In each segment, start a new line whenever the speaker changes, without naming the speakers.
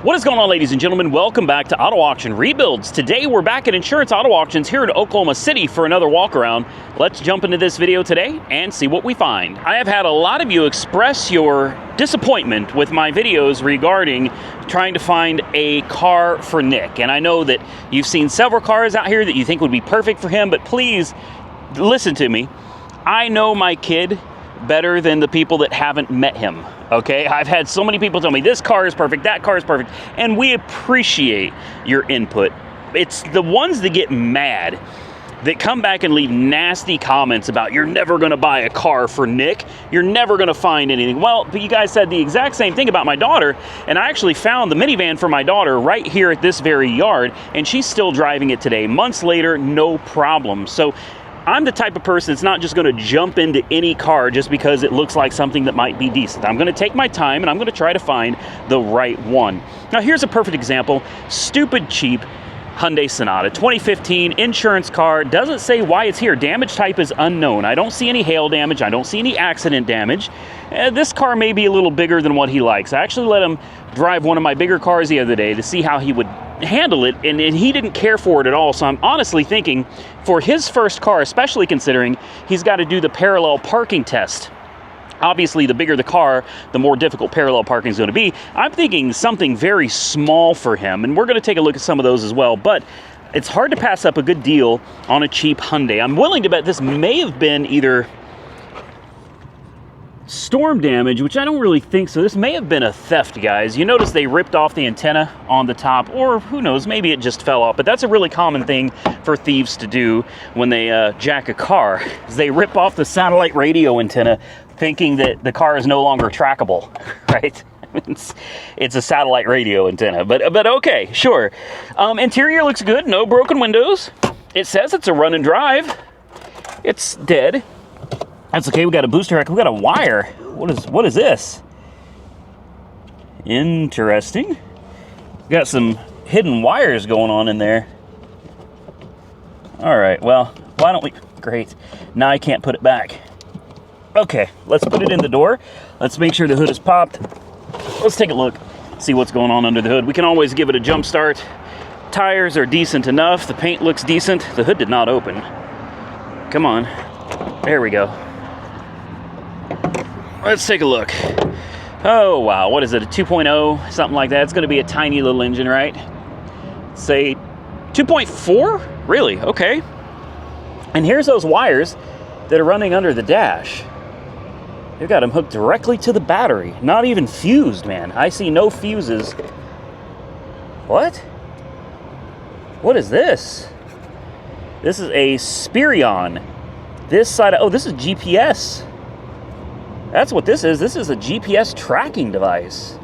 What is going on, ladies and gentlemen? Welcome back to Auto Auction Rebuilds. Today we're back at Insurance Auto Auctions here in Oklahoma City for another walk around. Let's jump into this video today and see what we find. I have had a lot of you express your disappointment with my videos regarding trying to find a car for Nick. And I know that you've seen several cars out here that you think would be perfect for him, but please listen to me. I know my kid better than the people that haven't met him, okay? I've had so many people tell me this car is perfect, that car is perfect, and we appreciate your input. It's the ones that get mad that come back and leave nasty comments about you're never gonna buy a car for Nick, you're never gonna find anything. Well, but you guys said the exact same thing about my daughter, and I actually found the minivan for my daughter right here at this very yard, and she's still driving it today. Months later, no problem. So I'm the type of person that's not just going to jump into any car just because it looks like something that might be decent. I'm going to take my time and I'm going to try to find the right one. Now here's a perfect example. Stupid cheap Hyundai Sonata, 2015 insurance car. Doesn't say why it's here. Damage type is unknown. I don't see any hail damage. I don't see any accident damage. This car may be a little bigger than what he likes. I actually let him drive one of my bigger cars the other day to see how he would handle it, and he didn't care for it at all. So I'm honestly thinking for his first car, especially considering he's got to do the parallel parking test. Obviously, the bigger the car, the more difficult parallel parking is going to be. I'm thinking something very small for him, and we're going to take a look at some of those as well. But it's hard to pass up a good deal on a cheap Hyundai. I'm willing to bet this may have been either storm damage, which I don't really think so. This may have been a theft, guys. You notice they ripped off the antenna on the top, or who knows, maybe it just fell off. But that's a really common thing for thieves to do when they jack a car, is they rip off the satellite radio antenna thinking that the car is no longer trackable, right? It's a satellite radio antenna, but okay, sure. Interior looks good, no broken windows. It says it's a run and drive. It's dead. That's okay. We got a booster rack. We got a wire. What is this? Interesting. We got some hidden wires going on in there. All right. Well, why don't we? Great. Now I can't put it back. Okay. Let's put it in the door. Let's make sure the hood is popped. Let's take a look. See what's going on under the hood. We can always give it a jump start. Tires are decent enough. The paint looks decent. The hood did not open. Come on. There we go. Let's take a look. Oh, wow. What is it? A 2.0? Something like that. It's going to be a tiny little engine, right? Say 2.4? Really? Okay. And here's those wires that are running under the dash. They've got them hooked directly to the battery. Not even fused, man. I see no fuses. What? What is this? This is a Spirion. This side, oh, this is GPS. That's what this is. This is a GPS tracking device.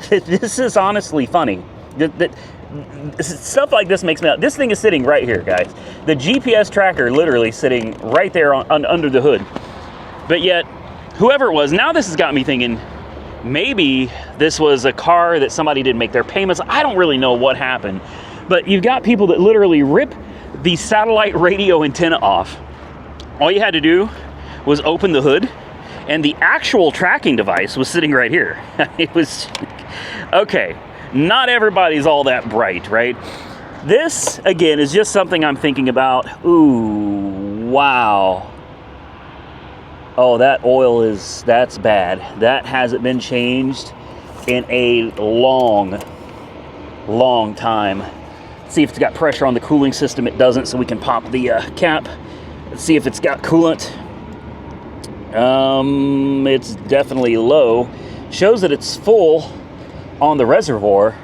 This is honestly funny. Stuff like this makes me... This thing is sitting right here, guys. The GPS tracker literally sitting right there under the hood. But yet, whoever it was, now this has got me thinking, maybe this was a car that somebody didn't make their payments. I don't really know what happened. But you've got people that literally rip the satellite radio antenna off. All you had to do was open the hood, and the actual tracking device was sitting right here. It was, okay, not everybody's all that bright, right? This, again, is just something I'm thinking about. Ooh, wow. Oh, that oil that's bad. That hasn't been changed in a long time. Let's see if it's got pressure on the cooling system. It doesn't, so we can pop the cap. Let's see if it's got coolant. It's definitely low. Shows that it's full on the reservoir.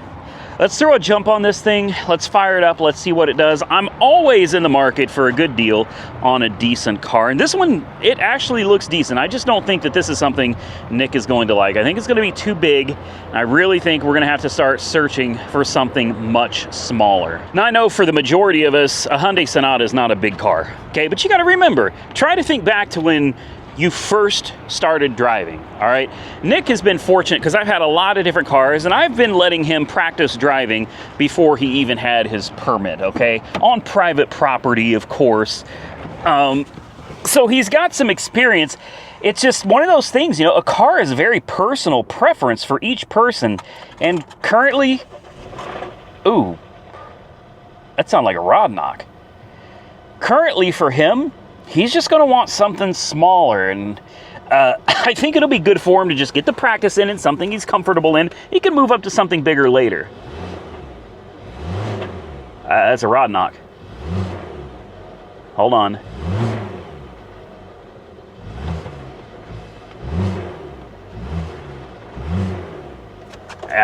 Let's throw a jump on this thing. Let's fire it up. Let's see what it does. I'm always in the market for a good deal on a decent car. And this one, it actually looks decent. I just don't think that this is something Nick is going to like. I think it's going to be too big. I really think we're going to have to start searching for something much smaller. Now, I know for the majority of us, a Hyundai Sonata is not a big car. Okay, but you got to remember, try to think back to when you first started driving, all right? Nick has been fortunate because I've had a lot of different cars and I've been letting him practice driving before he even had his permit, okay? On private property, of course. So he's got some experience. it's just one of those things, you know, a car is a very personal preference for each person. And currently, ooh, that sounded like a rod knock. Currently for him, he's just going to want something smaller. And I think it'll be good for him to just get the practice in and something he's comfortable in. He can move up to something bigger later. That's a rod knock. Hold on.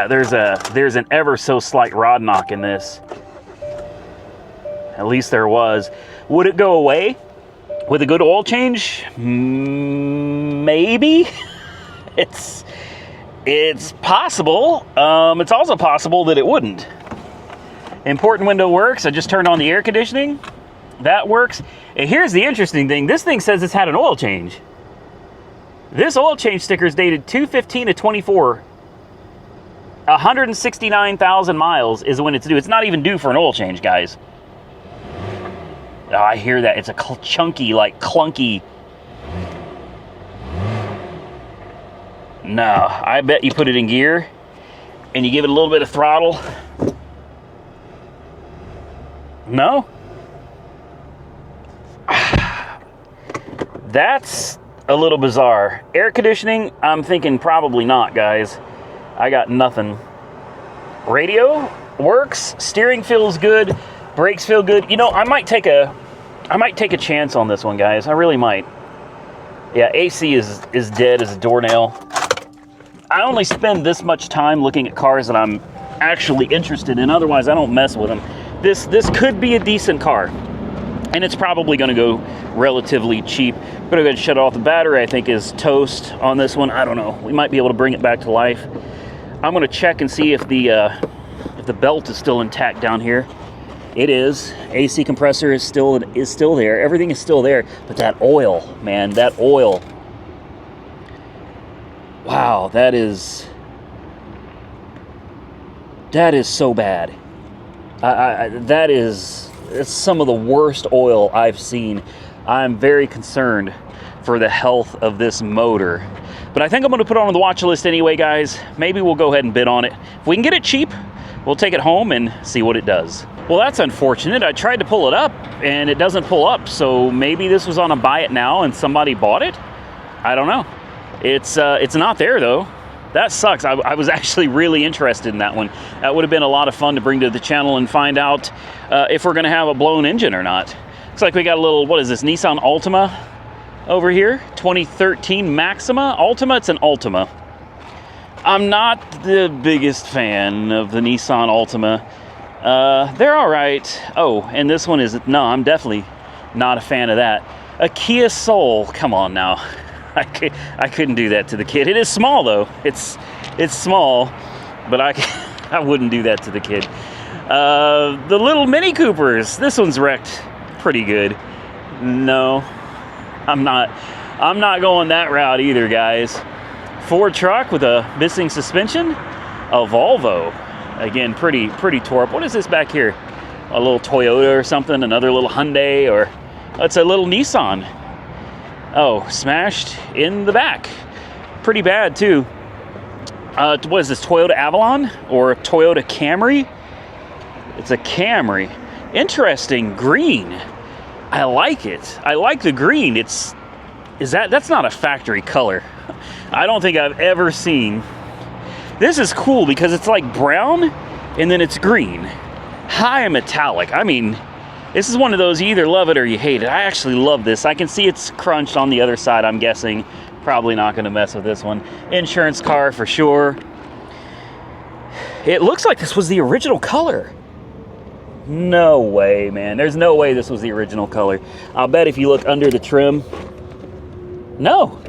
There's an ever so slight rod knock in this. At least there was. Would it go away with a good oil change? Maybe. It's possible. It's also possible that it wouldn't. Important window works. I just turned on the air conditioning. That works. And here's the interesting thing. This thing says it's had an oil change. This oil change sticker is dated 2/15/24. 169,000 miles is when it's due. It's not even due for an oil change, guys. Oh, I hear that. It's a chunky, like clunky. No, I bet you put it in gear and you give it a little bit of throttle. No? That's a little bizarre. Air conditioning, I'm thinking probably not, guys. I got nothing. Radio works. Steering feels good. Brakes feel good. You know, I might take a chance on this one, guys. I really might. Yeah, AC is dead as a doornail. I only spend this much time looking at cars that I'm actually interested in. Otherwise, I don't mess with them. This could be a decent car, and it's probably going to go relatively cheap. I'm going to go ahead and shut off the battery. I think is toast on this one. I don't know. We might be able to bring it back to life. I'm going to check and see if the belt is still intact down here. It is. AC compressor is still there. Everything is still there. But that oil, man, that oil. Wow, that is so bad. It's some of the worst oil I've seen. I'm very concerned for the health of this motor. But I think I'm going to put it on the watch list anyway, guys. Maybe we'll go ahead and bid on it. If we can get it cheap, we'll take it home and see what it does. Well, that's unfortunate. I tried to pull it up, and it doesn't pull up. So maybe this was on a buy it now, and somebody bought it? I don't know. It's not there, though. That sucks. I was actually really interested in that one. That would have been a lot of fun to bring to the channel and find out if we're going to have a blown engine or not. Looks like we got a little, what is this, Nissan Altima over here. 2013 Maxima. Altima, it's an Altima. I'm not the biggest fan of the Nissan Altima. They're all right. Oh, and this one is, no, I'm definitely not a fan of that. A Kia Soul, come on now. I couldn't do that to the kid. It is small though. It's small, but I wouldn't do that to the kid. The little Mini Coopers. This one's wrecked pretty good. No, I'm not going that route either, guys. Ford truck with a missing suspension. A Volvo. Again, pretty tore up. What is this back here? A little Toyota or something? Another little Hyundai, or it's a little Nissan. Oh, smashed in the back. Pretty bad, too. What is this, Toyota Avalon or Toyota Camry? It's a Camry. Interesting, green. I like it. I like the green. That's not a factory color. I don't think I've ever seen. This is cool because it's like brown and then it's green. High metallic. I mean, this is one of those, you either love it or you hate it. I actually love this. I can see it's crunched on the other side, I'm guessing. Probably not going to mess with this one. Insurance car for sure. It looks like this was the original color. No way, man. There's no way this was the original color. I'll bet if you look under the trim. No.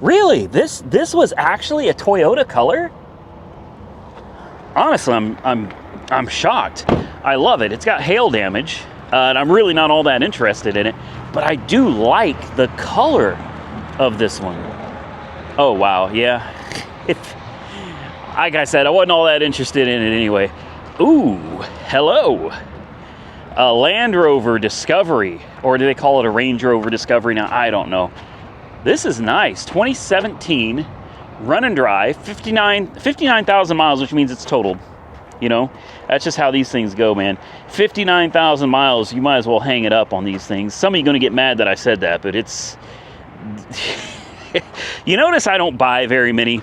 Really? This was actually a Toyota color? Honestly, I'm shocked. I love it. It's got hail damage, and I'm really not all that interested in it, but I do like the color of this one. Oh, wow, yeah. Like I said, I wasn't all that interested in it anyway. Ooh, hello. A Land Rover Discovery, or do they call it a Range Rover Discovery now? I don't know. This is nice. 2017, run and drive, 59,000 miles, which means it's totaled. You know, that's just how these things go, man. 59,000 miles, you might as well hang it up on these things. Some of you are going to get mad that I said that, but it's... You notice I don't buy very many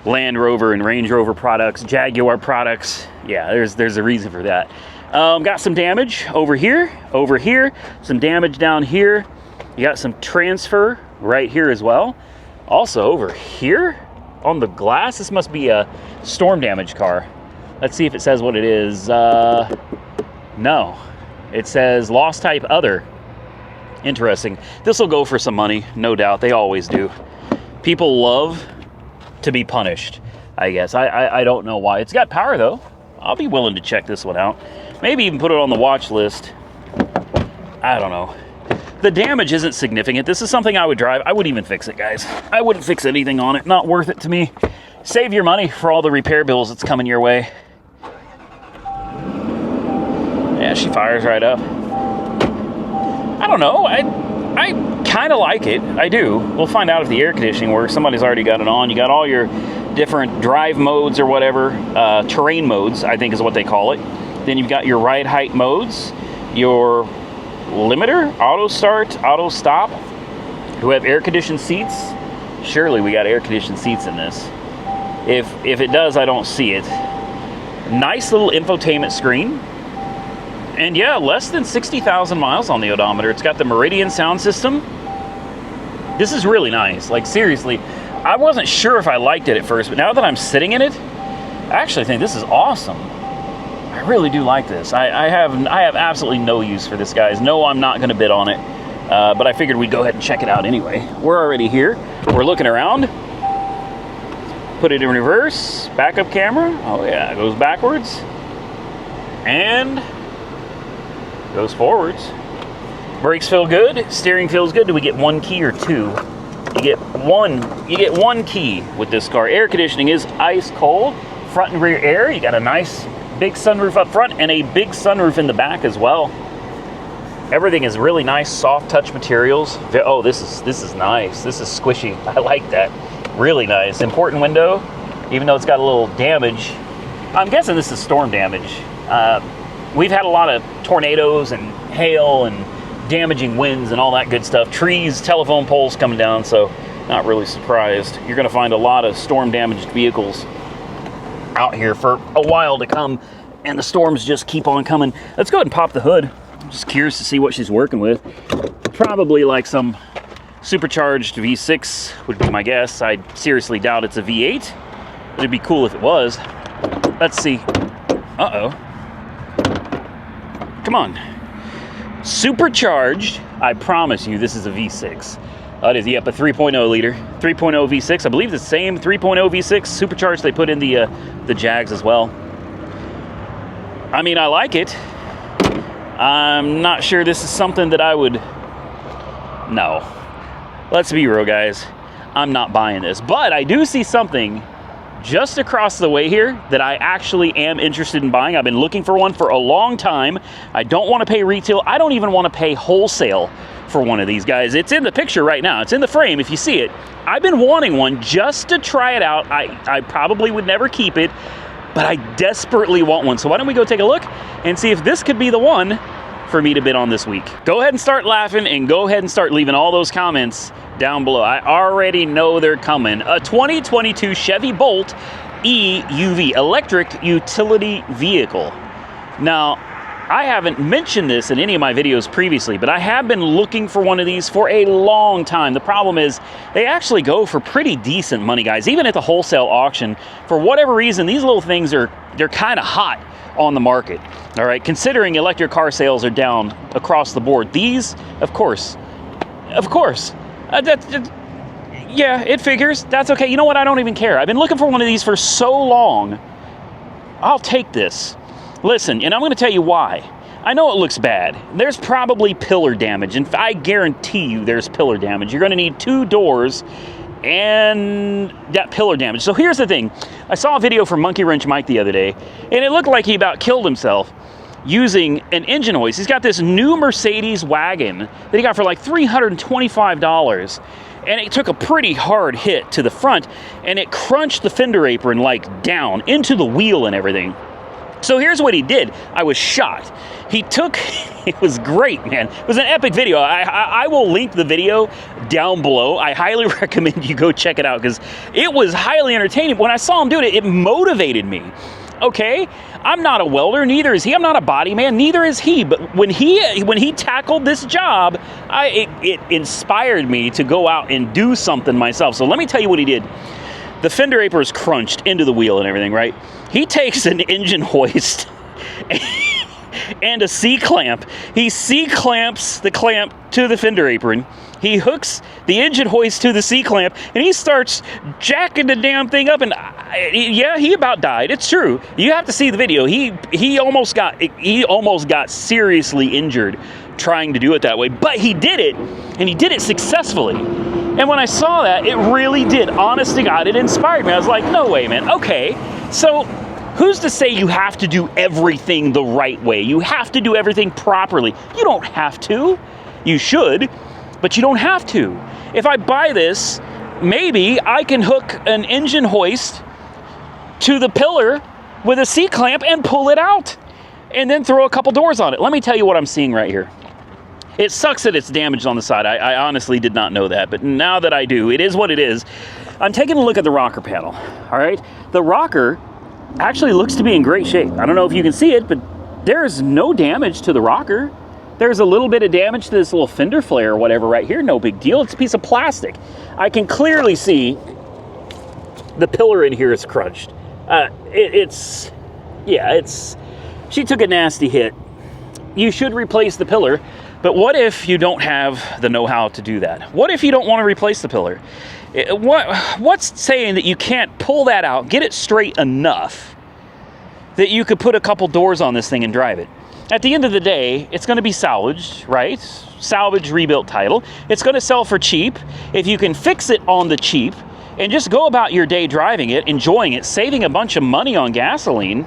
Land Rover and Range Rover products, Jaguar products. Yeah, there's a reason for that. Got some damage over here, some damage down here. You got some transfer right here as well. Also over here on the glass, this must be a storm damage car. Let's see if it says what it is. No, it says loss type other. Interesting. This will go for some money, no doubt. They always do. People love to be punished, I guess. I don't know why. It's got power though. I'll be willing to check this one out. Maybe even put it on the watch list. I don't know. The damage isn't significant. This is something I would drive. I wouldn't even fix it, guys. I wouldn't fix anything on it. Not worth it to me. Save your money for all the repair bills that's coming your way. Yeah, she fires right up. I don't know. I kind of like it. I do. We'll find out if the air conditioning works. Somebody's already got it on. You got all your different drive modes or whatever. Terrain modes, I think is what they call it. Then you've got your ride height modes, your limiter, auto start, auto stop. Do we have air conditioned seats? Surely we got air conditioned seats in this. If it does, I don't see it. Nice little infotainment screen. And yeah, less than 60,000 miles on the odometer. It's got the Meridian sound system. This is really nice. Like seriously, I wasn't sure if I liked it at first, but now that I'm sitting in it, I actually think this is awesome. I really do like this. I have absolutely no use for this, guys. No, I'm not going to bid on it. But I figured we'd go ahead and check it out anyway. We're already here. We're looking around. Put it in reverse. Backup camera. Oh yeah, it goes backwards. And goes forwards. Brakes feel good. Steering feels good. Do we get one key or two? You get one key with this car. Air conditioning is ice cold. Front and rear air. You got a nice big sunroof up front and a big sunroof in the back as well. Everything is really nice, soft touch materials. Oh, this is nice. This is squishy. I like that. Really nice. Important window, even though it's got a little damage. I'm guessing this is storm damage. We've had a lot of tornadoes and hail and damaging winds and all that good stuff. Trees, telephone poles coming down, so not really surprised. You're going to find a lot of storm damaged vehicles out here for a while to come, and the storms just keep on coming. Let's go ahead and pop the hood. I'm just curious to see what she's working with. Probably like some supercharged V6 would be my guess. I seriously doubt it's a V8. It'd be cool if it was. Let's see. Uh-oh. Come on. Supercharged. I promise you this is a V6. It is, yep, a 3.0 liter. 3.0 V6. I believe the same 3.0 V6 supercharged they put in the Jags as well. I mean, I like it. I'm not sure this is something that I would... No. Let's be real, guys. I'm not buying this. But I do see something just across the way here that I actually am interested in buying. I've been looking for one for a long time. I don't want to pay retail. I don't even want to pay wholesale for one of these guys. It's in the picture right now. It's in the frame if you see it. I've been wanting one just to try it out. I probably would never keep it, but I desperately want one. So why don't we go take a look and see if this could be the one for me to bid on this week. Go ahead and start laughing and go ahead and start leaving all those comments down below. I already know they're coming. A 2022 Chevy Bolt EUV, electric utility vehicle. Now, I haven't mentioned this in any of my videos previously, but I have been looking for one of these for a long time. The problem is they actually go for pretty decent money, guys. Even at the wholesale auction, for whatever reason, these little things they're kind of hot on the market. All right, considering electric car sales are down across the board. These, of course, yeah, it figures. That's okay. You know what? I don't even care. I've been looking for one of these for so long. I'll take this. Listen, and I'm going to tell you why. I know it looks bad. There's probably pillar damage, and I guarantee you there's pillar damage. You're going to need 2 doors and that pillar damage. So here's the thing. I saw a video from Monkey Wrench Mike the other day, and it looked like he about killed himself using an engine hoist. He's got this new Mercedes wagon that he got for like $325. and it took a pretty hard hit to the front, and it crunched the fender apron like down into the wheel and everything. So here's what he did. I was shocked. He took, it was great, man. It was an epic video. I will link the video down below. I highly recommend you go check it out because it was highly entertaining. When I saw him do it, it motivated me. Okay, I'm not a welder, neither is he. I'm not a body man, neither is he. But when he tackled this job, it inspired me to go out and do something myself. So let me tell you what he did. The fender apron is crunched into the wheel and everything, right? He takes an engine hoist and a C-clamp. He C-clamps the clamp to the fender apron. He hooks the engine hoist to the C-clamp, and he starts jacking the damn thing up. And yeah, he about died. It's true. You have to see the video. He almost got seriously injured trying to do it that way. But he did it, and he did it successfully. And when I saw that, it really did. Honest to God, it inspired me. I was like, no way, man. Okay, so who's to say you have to do everything the right way? You have to do everything properly. You don't have to. You should, but you don't have to. If I buy this, maybe I can hook an engine hoist to the pillar with a C-clamp and pull it out, and then throw a couple doors on it. Let me tell you what I'm seeing right here. It sucks that it's damaged on the side. I honestly did not know that, but now that I do, it is what it is. I'm taking a look at the rocker panel, all right? The rocker actually looks to be in great shape. I don't know if you can see it, but there's no damage to the rocker. There's a little bit of damage to this little fender flare or whatever right here. No big deal. It's a piece of plastic. I can clearly see the pillar in here is crunched. She took a nasty hit. You should replace the pillar. But what if you don't have the know-how to do that? What if you don't want to replace the pillar? What's saying that you can't pull that out, get it straight enough that you could put a couple doors on this thing and drive it? At the end of the day, it's going to be salvaged, right? Salvage rebuilt title. It's going to sell for cheap. If you can fix it on the cheap and just go about your day driving it, enjoying it, saving a bunch of money on gasoline,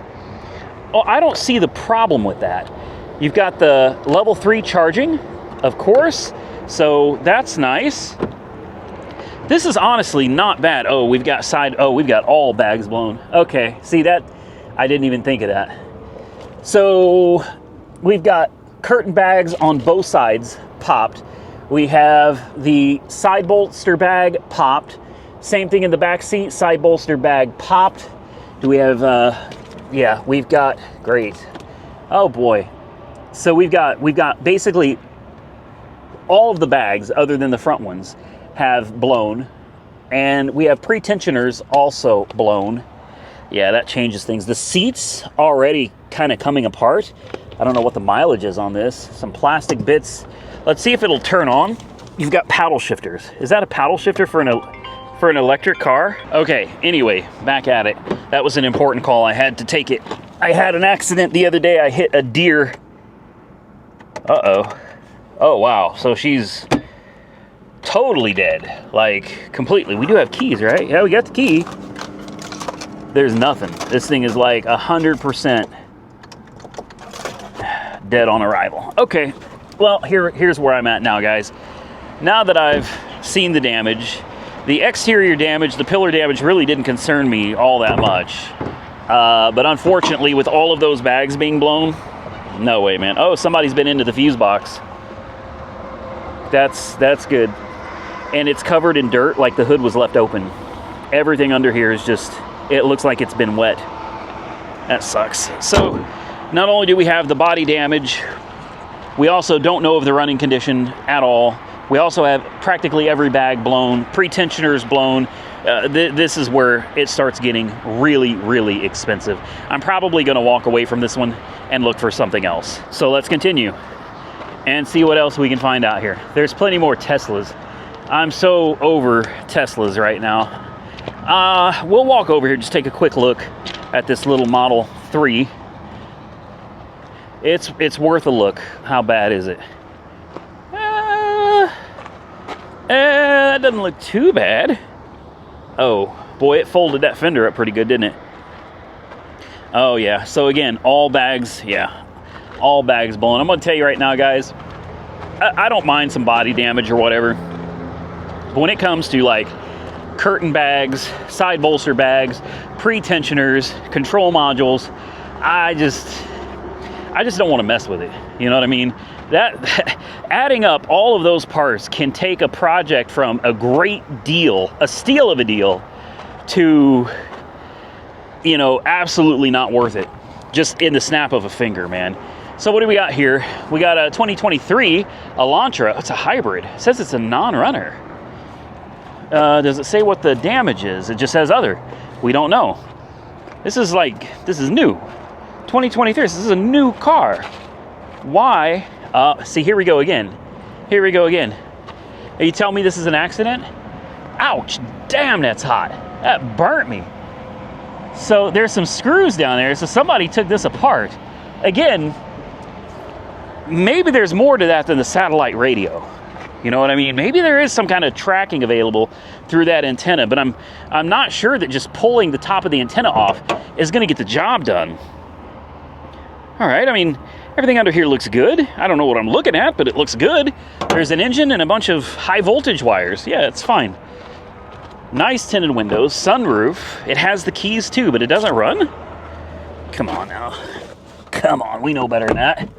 well, I don't see the problem with that. You've got the level 3 charging, of course, so that's nice. This is honestly not bad. Oh, we've got all bags blown. Okay, see that? I didn't even think of that. So we've got curtain bags on both sides popped. We have the side bolster bag popped. Same thing in the back seat, side bolster bag popped. Do we have, yeah, we've got, great. Oh boy. So we've got basically all of the bags other than the front ones have blown, and we have pretensioners also blown. Yeah, that changes things. The seats already kind of coming apart. I don't know what the mileage is on this. Some plastic bits. Let's see if it'll turn on. You've got paddle shifters. Is that a paddle shifter for an electric car? Okay, anyway, back at it. That was an important call. I had to take it. I had an accident the other day. I hit a deer. Uh-oh. Oh, wow. So she's totally dead. Like, completely. We do have keys, right? Yeah, we got the key. There's nothing. This thing is like 100% dead on arrival. Okay. Well, here's where I'm at now, guys. Now that I've seen the damage, the exterior damage, the pillar damage really didn't concern me all that much. But unfortunately, with all of those bags being blown, no way, man. Oh, somebody's been into the fuse box. That's good. And it's covered in dirt, like the hood was left open. Everything under here is just, it looks like it's been wet. That sucks. So, not only do we have the body damage, we also don't know of the running condition at all. We also have practically every bag blown, pretensioners blown. This is where it starts getting really, really expensive. I'm probably going to walk away from this one and look for something else. So let's continue and see what else we can find out here. There's plenty more Teslas. I'm so over Teslas right now. We'll walk over here, just take a quick look at this little Model 3. It's worth a look. How bad is it? That doesn't look too bad. Oh, boy, it folded that fender up pretty good, didn't it? Oh, yeah. So, again, all bags, yeah. All bags blown. I'm going to tell you right now, guys, I don't mind some body damage or whatever. But when it comes to like curtain bags, side bolster bags, pre-tensioners, control modules, I just don't want to mess with it. You know what I mean? That adding up all of those parts can take a project from a great deal, a steal of a deal, to, you know, absolutely not worth it. Just in the snap of a finger, man. So what do we got here? We got a 2023 Elantra. It's a hybrid. It says it's a non-runner. Does it say what the damage is? It just says other. We don't know. This is new. 2023, this is a new car. Why? See, here we go again. Here we go again. Are you telling me this is an accident? Ouch, damn, that's hot. That burnt me. So there's some screws down there, so somebody took this apart. Again, maybe there's more to that than the satellite radio. You know what I mean? Maybe there is some kind of tracking available through that antenna, but I'm not sure that just pulling the top of the antenna off is going to get the job done. All right, I mean, everything under here looks good. I don't know what I'm looking at, but it looks good. There's an engine and a bunch of high voltage wires. Yeah, it's fine. Nice tinted windows, sunroof. It has the keys too, but it doesn't run. Come on now. Come on, we know better than that.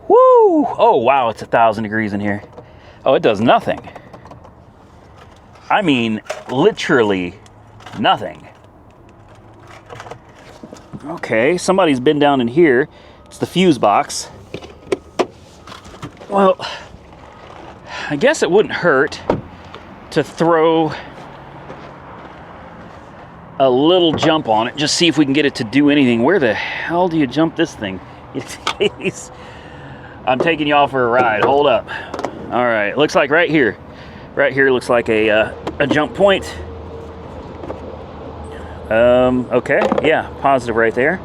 Woo! Oh, wow, it's 1,000 degrees in here. Oh, it does nothing. I mean, literally nothing. Okay, somebody's been down in here. It's the fuse box. Well, I guess it wouldn't hurt to throw a little jump on it. Just see if we can get it to do anything. Where the hell do you jump this thing? I'm taking y'all for a ride. Hold up. All right, looks like right here looks like a jump point. Okay, yeah, positive right there.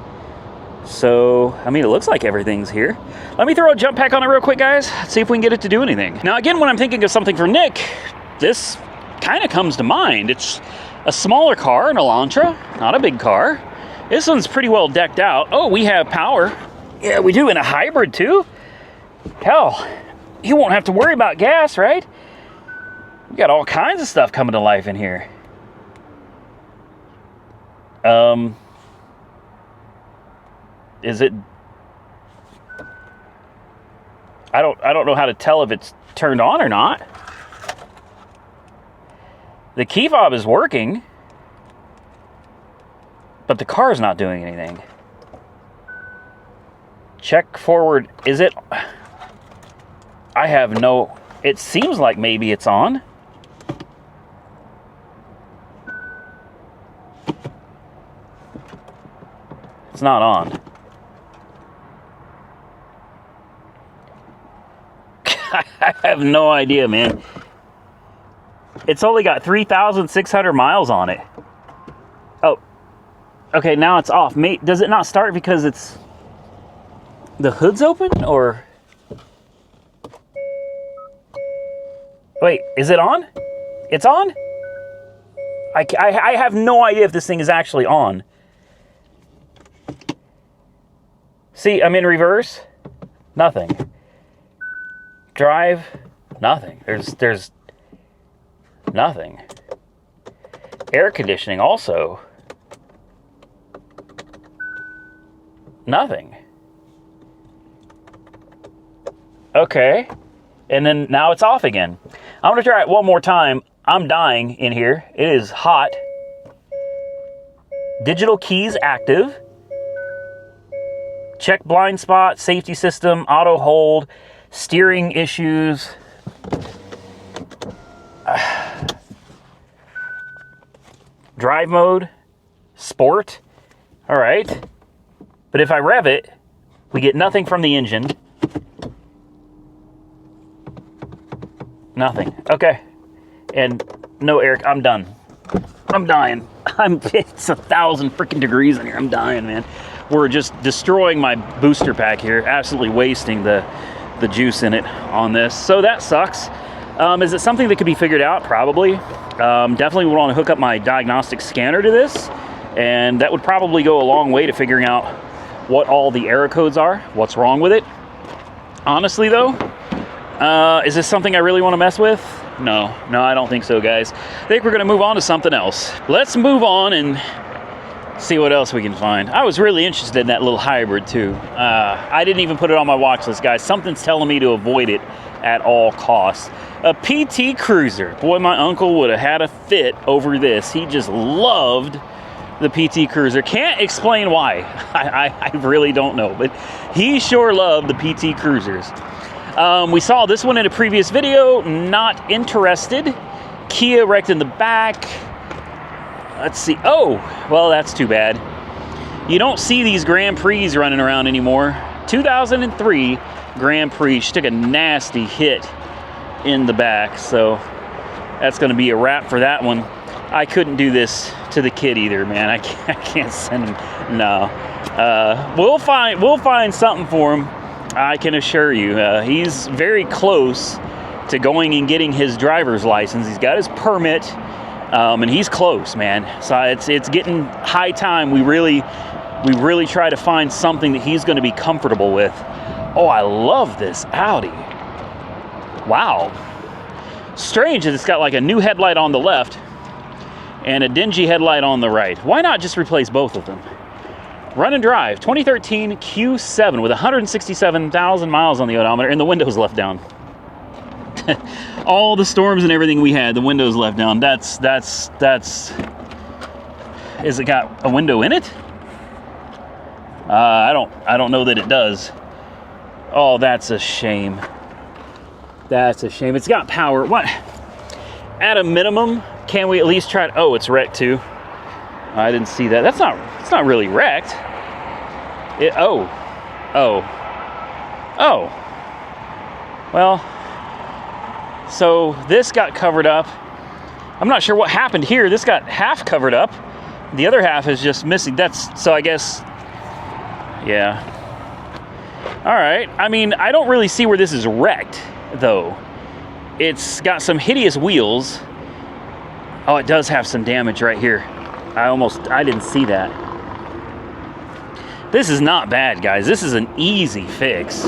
So, I mean, it looks like everything's here. Let me throw a jump pack on it real quick, guys. See if we can get it to do anything. Now, again, when I'm thinking of something for Nick, this kind of comes to mind. It's a smaller car, an Elantra, not a big car. This one's pretty well decked out. Oh, we have power. Yeah, we do, in a hybrid too. Hell, you won't have to worry about gas, right? We got all kinds of stuff coming to life in here. Is it? I don't know how to tell if it's turned on or not. The key fob is working, but the car's not doing anything. Check forward. Is it? I have no... It seems like maybe it's on. It's not on. I have no idea, man. It's only got 3,600 miles on it. Oh. Okay, now it's off. Does it not start because it's... The hood's open, or... Wait, is it on? It's on? I have no idea if this thing is actually on. See, I'm in reverse. Nothing. Drive. Nothing. There's nothing. Air conditioning also. Nothing. Okay. And then now it's off again. I'm going to try it one more time. I'm dying in here. It is hot. Digital keys active. Check blind spot, safety system, auto hold, steering issues. Drive mode, sport. All right. But if I rev it, we get nothing from the engine. Nothing. Okay. And no air. I'm done. I'm dying. It's 1,000 freaking degrees in here. I'm dying, man. We're just destroying my booster pack here. Absolutely wasting the juice in it on this. So that sucks. Is it something that could be figured out? Probably. Definitely would want to hook up my diagnostic scanner to this. And that would probably go a long way to figuring out what all the error codes are. What's wrong with it. Honestly, though, is this something I really want to mess with? No, I don't think so, guys. I think we're gonna move on to something else. Let's move on and see what else we can find. I was really interested in that little hybrid too. I didn't even put it on my watch list, guys. Something's telling me to avoid it at all costs. A PT Cruiser. Boy, my uncle would have had a fit over this. He just loved the PT Cruiser. Can't explain why. I really don't know, but he sure loved the PT Cruisers. We saw this one in a previous video. Not interested. Kia wrecked in the back. Let's see. Oh, well, that's too bad. You don't see these Grand Prix running around anymore. 2003 Grand Prix. She took a nasty hit in the back, so that's going to be a wrap for that one. I couldn't do this to the kid either, man. I can't send him. No. We'll find something for him. I can assure you. He's very close to going and getting his driver's license. He's got his permit. And he's close, man. So it's getting high time. We really try to find something that he's going to be comfortable with. Oh, I love this Audi. Wow. Strange that it's got like a new headlight on the left and a dingy headlight on the right. Why not just replace both of them? Run and drive. 2013 Q7 with 167,000 miles on the odometer and the windows left down. All the storms and everything we had, the windows left down. That's. Is it got a window in it? I don't know that it does. Oh, that's a shame. That's a shame. It's got power. What? At a minimum, can we at least try it? Oh, it's wrecked too. I didn't see that. It's not really wrecked. Oh. Well. So this got covered up. I'm not sure what happened here. This got half covered up. The other half is just missing. So I guess, yeah. All right. I mean, I don't really see where this is wrecked, though. It's got some hideous wheels. Oh, it does have some damage right here. I didn't see that. This is not bad, guys. This is an easy fix.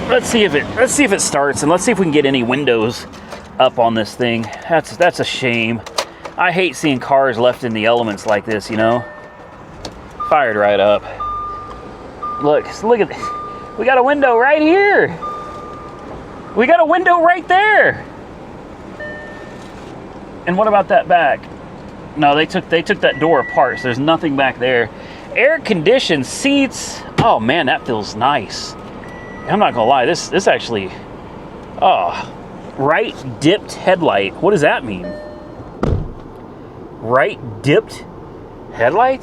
Let's see if it starts, and let's see if we can get any windows up on this thing. That's a shame. I hate seeing cars left in the elements like this, you know. Fired right up. Look at this. We got a window right here. We got a window right there. And what about that back? No, they took that door apart, so there's nothing back there. Air conditioned seats. Oh man, that feels nice. I'm not gonna lie, this actually, right dipped headlight. What does that mean? Right dipped headlight?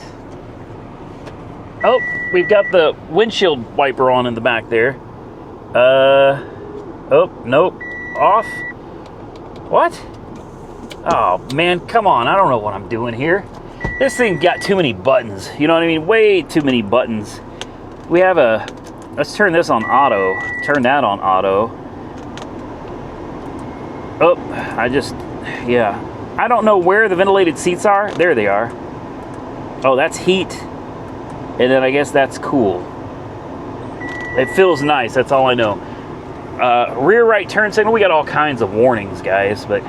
Oh, we've got the windshield wiper on in the back there. Oh, nope, off. What? Oh man, come on, I don't know what I'm doing here. This thing got too many buttons, you know what I mean? Way too many buttons. We have let's turn this on auto. Turn that on auto. Oh, yeah. I don't know where the ventilated seats are. There they are. Oh, that's heat. And then I guess that's cool. It feels nice, that's all I know. Rear right turn signal. We got all kinds of warnings, guys, but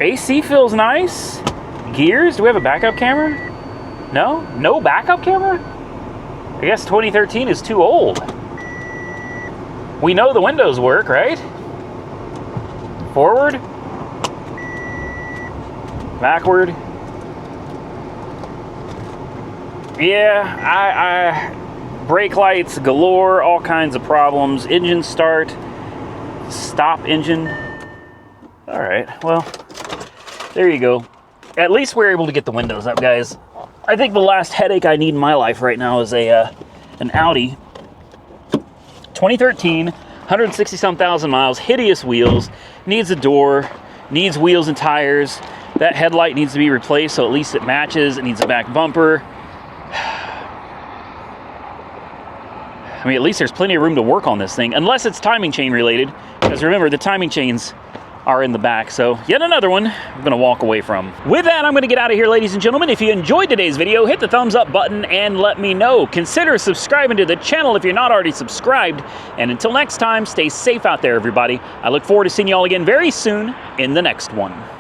AC feels nice. Gears, do we have a backup camera? No? No backup camera? I guess 2013 is too old. We know the windows work, right? Forward. Backward. Yeah, brake lights galore, all kinds of problems. Engine start. Stop engine. All right, well, there you go. At least we're able to get the windows up, guys. I think the last headache I need in my life right now is an Audi 2013, 160-some thousand miles, hideous wheels, needs a door, needs wheels and tires. That headlight needs to be replaced, so at least it matches. It needs a back bumper. I mean, at least there's plenty of room to work on this thing, unless it's timing chain related. Because remember, the timing chains are in the back. So yet another one I'm gonna walk away from. With that, I'm gonna get out of here, ladies and gentlemen. If you enjoyed today's video, hit the thumbs up button and let me know. Consider subscribing to the channel if you're not already subscribed. And until next time, stay safe out there, everybody. I look forward to seeing you all again very soon in the next one.